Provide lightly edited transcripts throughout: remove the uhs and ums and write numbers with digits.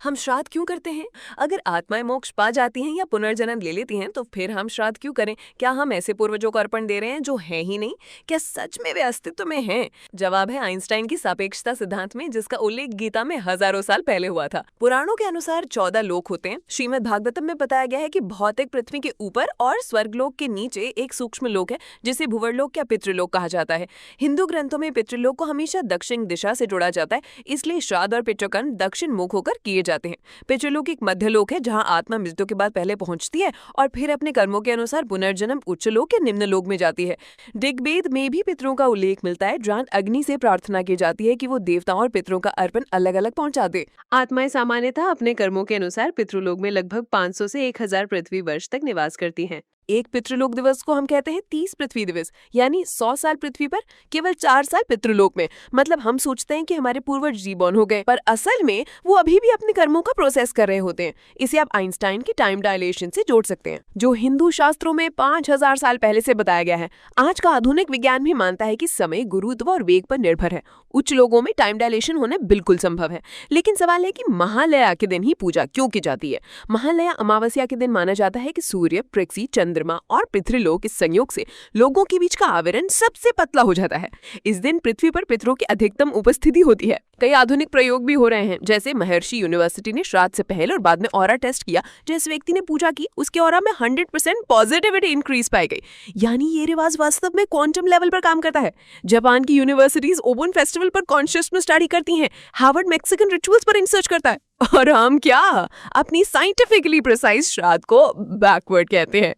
हम श्राद्ध क्यों करते हैं? अगर आत्माएं मोक्ष पा जाती हैं या पुनर्जन्म ले लेती हैं तो फिर हम श्राद्ध क्यों करें? क्या हम ऐसे पूर्वजों को अर्पण दे रहे हैं जो हैं ही नहीं? क्या सच में वे अस्तित्व में हैं? जवाब है आइंस्टाइन की सापेक्षता सिद्धांत में, जिसका उल्लेख गीता में हजारों साल पहले हुआ था। पुराणों के अनुसार 14 लोक होते हैं। श्रीमद् भागवतम में बताया गया है कि भौतिक पृथ्वी के ऊपर और स्वर्गलोक के नीचे एक सूक्ष्म लोक है जिसे भुवर्लोक या पितृलोक कहा जाता है। हिंदू ग्रंथों में पितृलोक को हमेशा दक्षिण दिशा से जोड़ा जाता है, इसलिए श्राद्ध और पितृकर्म दक्षिण मुख होकर किए जाते हैं। पितृलोक एक मध्य लोक है जहाँ आत्मा मृत्यु के बाद पहले पहुंचती है और फिर अपने कर्मों के अनुसार पुनर्जन्म उच्च लोक या निम्न लोक में जाती है। ऋग्वेद में भी पितरों का उल्लेख मिलता है, जहाँ अग्नि से प्रार्थना की जाती है कि वो देवताओं और पितरों का अर्पण अलग अलग पहुंचा दे। आत्माएं सामान्यतः अपने कर्मों के अनुसार पितृलोक में लगभग 500 से 1000 पृथ्वी वर्ष तक निवास करती हैं। एक पितृलोक दिवस को हम कहते हैं 30 पृथ्वी दिवस, यानी 100 साल पृथ्वी पर, केवल 4 साल पितृलोक में। मतलब हम सोचते हैं कि हमारे पूर्वज जीबॉर्न हो गए, पर असल में वो अभी भी अपने कर्मों का प्रोसेस कर रहे होते हैं। इसे आप आइंस्टाइन की टाइम डायलेशन से जोड़ सकते हैं, जो हिंदू शास्त्रों में 5000 साल पहले से बताया गया है। आज का आधुनिक विज्ञान भी मानता है कि समय गुरुत्व और वेग पर निर्भर है। उच्च लोगों में टाइम डायलेशन होना बिल्कुल संभव है, लेकिन सवाल है कि महालया के दिन ही पूजा क्यों की जाती है? महालया अमावस्या के दिन माना जाता है कि सूर्य, पृथ्वी, चंद्रमा और पितृलोक इस संयोग से लोगों के बीच का आवरण सबसे पतला हो जाता है। इस दिन पृथ्वी पर पितरों की अधिकतम उपस्थिति होती है। कई आधुनिक प्रयोग भी हो रहे हैं, जैसे महर्षि यूनिवर्सिटी ने श्राद्ध से पहले और बाद में ऑरा टेस्ट किया। जिस व्यक्ति ने पूजा की उसके ऑरा में 100% पॉजिटिविटी इंक्रीज पाई गई। यानी ये रिवाज वास्तव में क्वांटम लेवल पर काम करता है। जापान की यूनिवर्सिटीज ओपन फेस्टिवल पर कॉन्शियसनेस स्टडी करती हैं। हार्वर्ड मैक्सिकन रिचुअल्स पर रिसर्च करता है। और हम क्या अपनी साइंटिफिकली प्रिसाइज श्राद्ध को बैकवर्ड कहते हैं।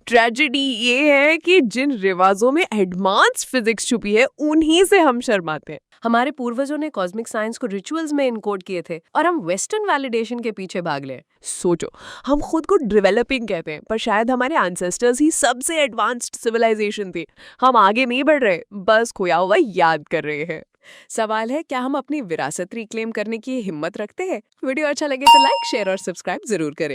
ट्रेजेडी ये है कि जिन रिवाजों में एडवांस फिजिक्स छुपी है उन्हीं से हम शर्माते हैं। हमारे पूर्वजों ने कॉस्मिक साइंस को रिचुअल्स में इनकोड किए थे और हम वेस्टर्न वैलिडेशन के पीछे भाग ले। सोचो, हम खुद को डेवलपिंग कहते हैं, पर शायद हमारे एंसेस्टर्स ही सबसे एडवांस्ड सिविलाइजेशन थे। हम आगे नहीं बढ़ रहे, बस खोया हुआ याद कर रहे हैं। सवाल है, क्या हम अपनी विरासत रिक्लेम करने की हिम्मत रखते हैं? वीडियो अच्छा लगे तो लाइक, शेयर और सब्सक्राइब जरूर करें।